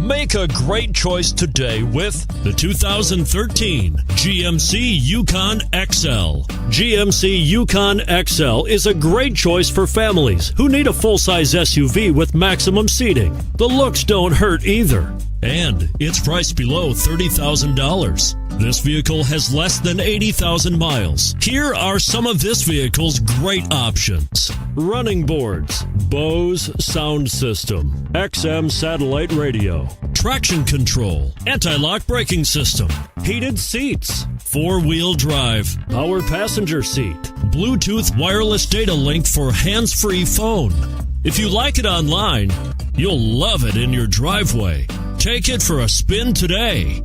Make a great choice today with the 2013 GMC Yukon XL. GMC Yukon XL is a great choice for families who need a full-size SUV with maximum seating. The looks don't hurt either. And it's priced below $30,000. This vehicle has less than 80,000 miles. Here are some of this vehicle's great options: running boards, Bose sound system, XM satellite radio, traction control, anti-lock braking system, heated seats, four-wheel drive, power passenger seat, Bluetooth wireless data link for hands-free phone. If you like it online, you'll love it in your driveway. Take it for a spin today.